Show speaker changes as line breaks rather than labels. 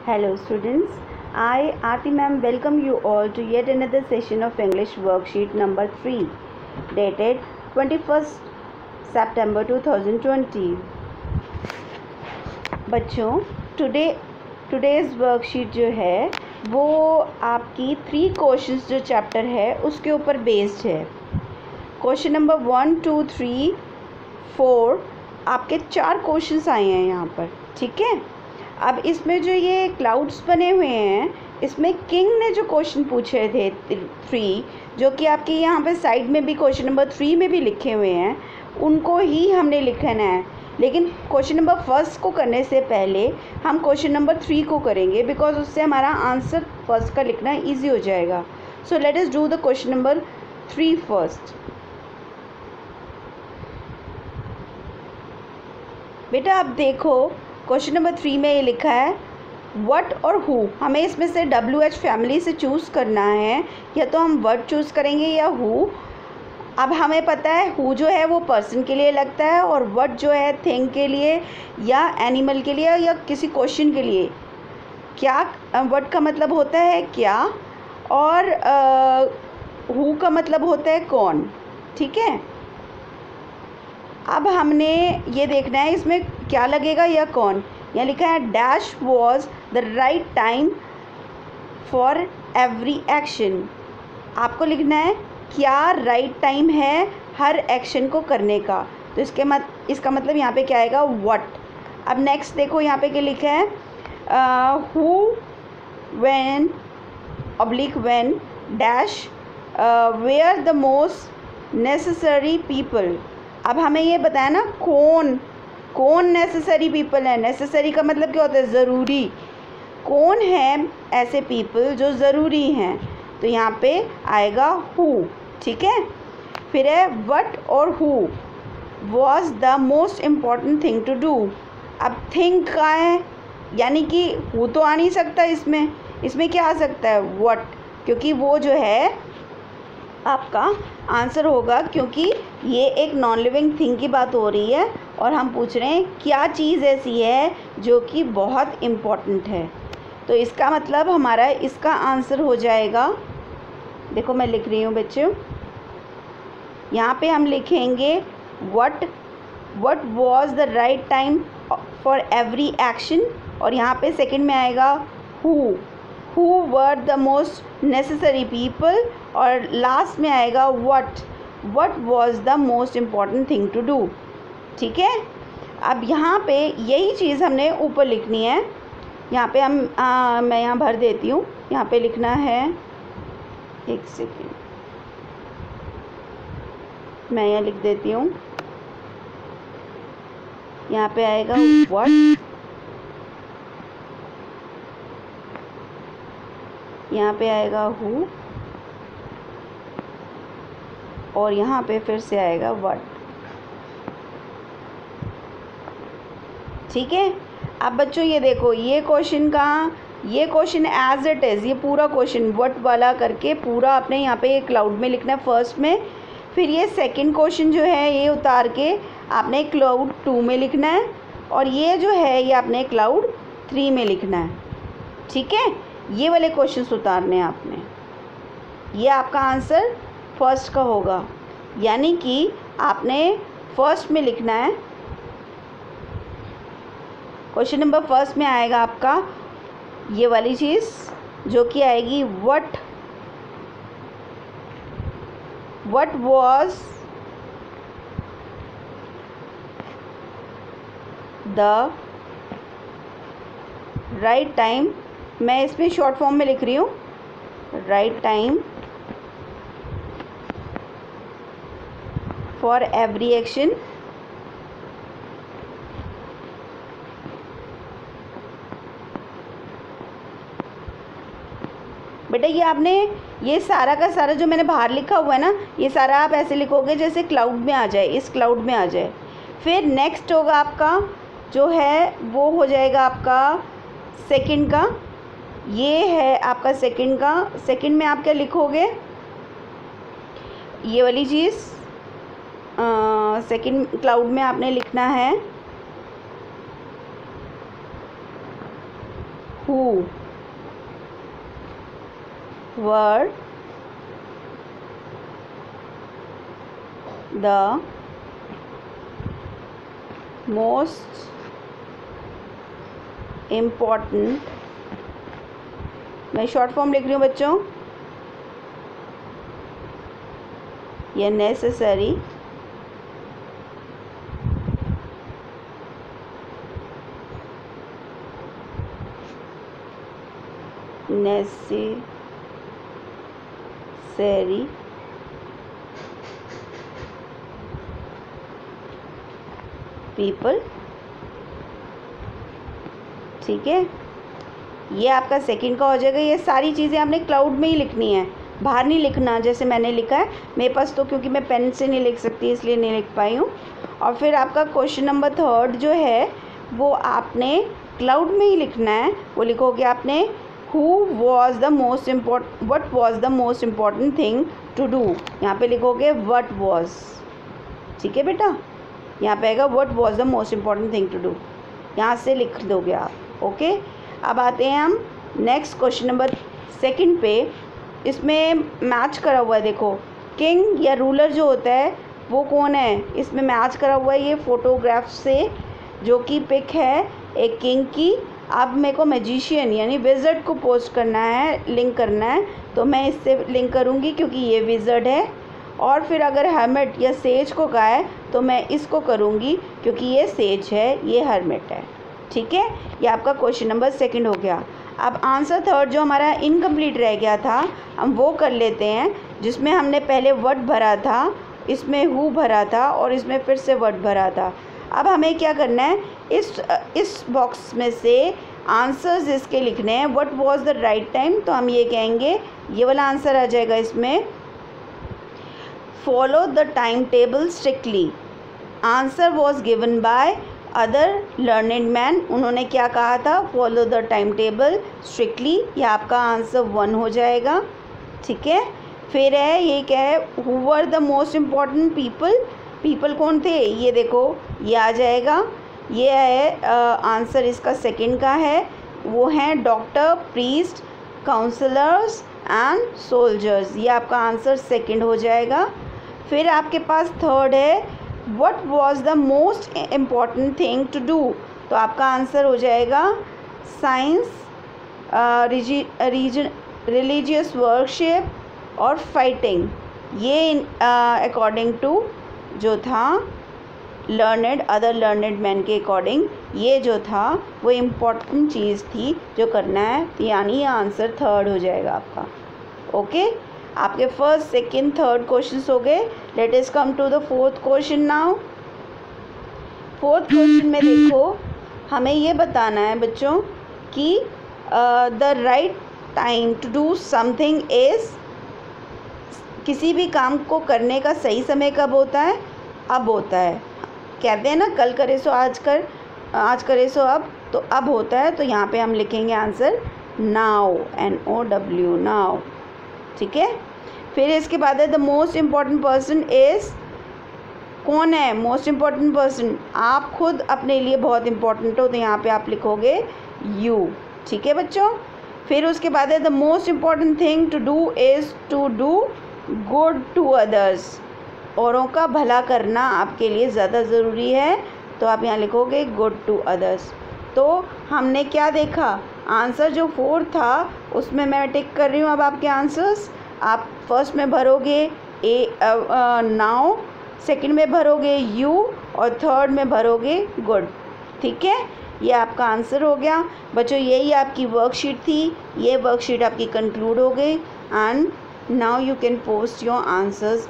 Hello students, I Aarti ma'am welcome you all to yet another session of English worksheet number 3 dated 21st September 2020. बच्चों today's worksheet जो है वो आपकी 3 questions जो chapter है उसके ऊपर बेस्ड है. क्वेश्चन नंबर 1, 2, 3, 4 आपके 4 क्वेश्चंस आए हैं यहाँ पर. ठीक है. अब इसमें जो ये क्लाउड्स बने हुए हैं इसमें किंग ने जो क्वेश्चन पूछे थे 3 जो कि आपके यहाँ पे साइड में भी क्वेश्चन नंबर 3 में भी लिखे हुए हैं उनको ही हमने लिखना है. लेकिन क्वेश्चन नंबर 1 को करने से पहले हम क्वेश्चन नंबर 3 को करेंगे बिकॉज उससे हमारा आंसर फर्स्ट का लिखना ईजी हो जाएगा. So let us do the question number 3 first. बेटा आप देखो क्वेश्चन नंबर 3 में ये लिखा है व्हाट और हु. हमें इसमें से WH फैमिली से चूज़ करना है. या तो हम व्हाट चूज़ करेंगे या हु. अब हमें पता है हु जो है वो पर्सन के लिए लगता है और व्हाट जो है थिंग के लिए या एनिमल के लिए या किसी क्वेश्चन के लिए. क्या व्हाट का मतलब होता है क्या और हु का मतलब होता है कौन. ठीक है. अब हमने ये देखना है इसमें क्या लगेगा या कौन. यहाँ लिखा है dash was the right time for every action. आपको लिखना है क्या राइट टाइम है हर एक्शन को करने का. तो इसका मतलब यहाँ पे क्या आएगा व्हाट. अब नेक्स्ट देखो यहाँ पे क्या लिखा है who when oblique when dash were the most necessary people. अब हमें ये बताया ना कौन नेसेसरी पीपल है. नेसेसरी का मतलब क्या होता है ज़रूरी. कौन है ऐसे पीपल जो ज़रूरी हैं. तो यहाँ पे आएगा हु. ठीक है. फिर है व्हाट और who was the most important thing to do. अब थिंक का है यानी कि हु तो आ नहीं सकता इसमें क्या आ सकता है व्हाट क्योंकि वो जो है आपका आंसर होगा क्योंकि ये एक नॉन लिविंग थिंग की बात हो रही है और हम पूछ रहे हैं क्या चीज़ ऐसी है जो कि बहुत इम्पॉर्टेंट है. तो इसका मतलब हमारा इसका आंसर हो जाएगा. देखो मैं लिख रही हूँ बच्चों. यहाँ पे हम लिखेंगे what was the right time for every action और यहाँ पे सेकंड में आएगा who were the most necessary people और लास्ट में आएगा what was the most important thing to do. ठीक है. अब यहाँ पे यही चीज़ हमने ऊपर लिखनी है. यहाँ पे मैं यहाँ भर देती हूँ. यहाँ पे लिखना है एक सेकेंड मैं यहाँ लिख देती हूँ. यहाँ पे आएगा व्हाट. यहाँ पे आएगा हु और यहाँ पे फिर से आएगा व्हाट. ठीक है. अब बच्चों ये देखो ये क्वेश्चन एज इट इज़ ये पूरा क्वेश्चन व्हाट वाला करके पूरा आपने यहाँ पे क्लाउड में लिखना है फर्स्ट में. फिर ये सेकंड क्वेश्चन जो है ये उतार के आपने क्लाउड 2 में लिखना है और ये जो है ये आपने क्लाउड 3 में लिखना है. ठीक है. ये वाले क्वेश्चंस उतारने हैं आपने. ये आपका आंसर फर्स्ट का होगा यानी कि आपने फर्स्ट में लिखना है. क्वेश्चन नंबर फर्स्ट में आएगा आपका ये वाली चीज़ जो कि आएगी what was the right time. मैं इसमें शॉर्ट फॉर्म में लिख रही हूँ right time for every action. बेटा ये आपने ये सारा का सारा जो मैंने बाहर लिखा हुआ है ना ये सारा आप ऐसे लिखोगे जैसे क्लाउड में आ जाए इस क्लाउड में आ जाए. फिर नेक्स्ट होगा आपका जो है वो हो जाएगा आपका सेकंड का. ये है आपका सेकंड का. सेकंड में आप क्या लिखोगे ये वाली चीज़ सेकंड क्लाउड में आपने लिखना है who were the most important, मैं शॉर्ट फॉर्म लिख रही हूँ बच्चों, ये नेसेसरी पीपल। ठीक है, ये आपका सेकंड का हो जाएगा। ये सारी चीज़ें आपने क्लाउड में ही लिखनी है, बाहर नहीं लिखना जैसे मैंने लिखा है। मेरे पास तो क्योंकि मैं पेन से नहीं लिख सकती इसलिए नहीं लिख पाई हूँ। और फिर आपका क्वेश्चन नंबर थर्ड जो है वो आपने क्लाउड में ही लिखना है। वो लिखोगे आपने what was the most important thing to do. यहाँ पे लिखोगे वट वॉज। ठीक है बेटा, यहाँ पे आएगा what was the most important thing to do, यहाँ से लिख दोगे आप। ओके, अब आते हैं हम नेक्स्ट क्वेश्चन नंबर सेकंड पे। इसमें मैच करा हुआ है, देखो किंग या रूलर जो होता है वो कौन है, इसमें मैच करा हुआ है ये फोटोग्राफ से, जो कि पिक है एक किंग की। अब मेरे को मैजिशियन यानी विज़र्ड को पोस्ट करना है, लिंक करना है, तो मैं इससे लिंक करूँगी क्योंकि ये विज़र्ड है। और फिर अगर हर्मिट या सेज को कहा है तो मैं इसको करूँगी क्योंकि ये सेज है, ये हर्मिट है। ठीक है, ये आपका क्वेश्चन नंबर सेकंड हो गया। अब आंसर थर्ड जो हमारा इनकम्प्लीट रह गया था हम वो कर लेते हैं, जिसमें हमने पहले वट भरा था, इसमें हु भरा था और इसमें फिर से वट भरा था। अब हमें क्या करना है, इस बॉक्स में से आंसर्स इसके लिखने हैं। What was the right time, तो हम ये कहेंगे, ये वाला आंसर आ जाएगा इसमें, follow the time table strictly. Answer was given by other learning man. उन्होंने क्या कहा था, follow the time table strictly. ये आपका आंसर 1 हो जाएगा। ठीक है, फिर है ये क्या है, who were the most important people. People कौन थे, ये देखो ये आ जाएगा। ये है आंसर इसका सेकंड का है, वो हैं doctor, priest, counsellors and soldiers. ये आपका आंसर सेकंड हो जाएगा। फिर आपके पास थर्ड है, what was the most important thing to do, तो आपका आंसर हो जाएगा साइंस, रिलीजियस वर्शिप और फाइटिंग। ये अकॉर्डिंग टू जो था अदर लर्नेड मैन के अकॉर्डिंग ये जो था वो इम्पॉर्टेंट चीज़ थी जो करना है, यानी ये आंसर थर्ड हो जाएगा आपका। ओके, आपके फर्स्ट सेकंड थर्ड क्वेश्चंस हो गए। Let us come to the fourth question now. Fourth question में देखो हमें ये बताना है बच्चों कि the right time to do something is, किसी भी काम को करने का सही समय कब होता है, अब होता है। कहते हैं ना कल करे सो आज कर, आज करे सो अब, तो अब होता है। तो यहाँ पे हम लिखेंगे आंसर नाउ, NOW, नाउ। ठीक है, फिर इसके बाद है the most important person is, कौन है मोस्ट इम्पॉर्टेंट पर्सन, आप खुद अपने लिए बहुत इम्पॉर्टेंट हो, तो यहाँ पे आप लिखोगे यू। ठीक है बच्चों, फिर उसके बाद है the most important thing to do is to do good to others. औरों का भला करना आपके लिए ज़्यादा ज़रूरी है, तो आप यहाँ लिखोगे गुड टू अदर्स। तो हमने क्या देखा, आंसर जो फोर्थ था उसमें मैं टिक कर रही हूँ। अब आपके आंसर्स आप फर्स्ट में भरोगे नाउ, सेकंड में भरोगे यू और थर्ड में भरोगे गुड। ठीक है, ये आपका आंसर हो गया बच्चों। यही आपकी वर्कशीट थी, ये वर्कशीट आपकी कंक्लूड हो गई। And now you can post your answers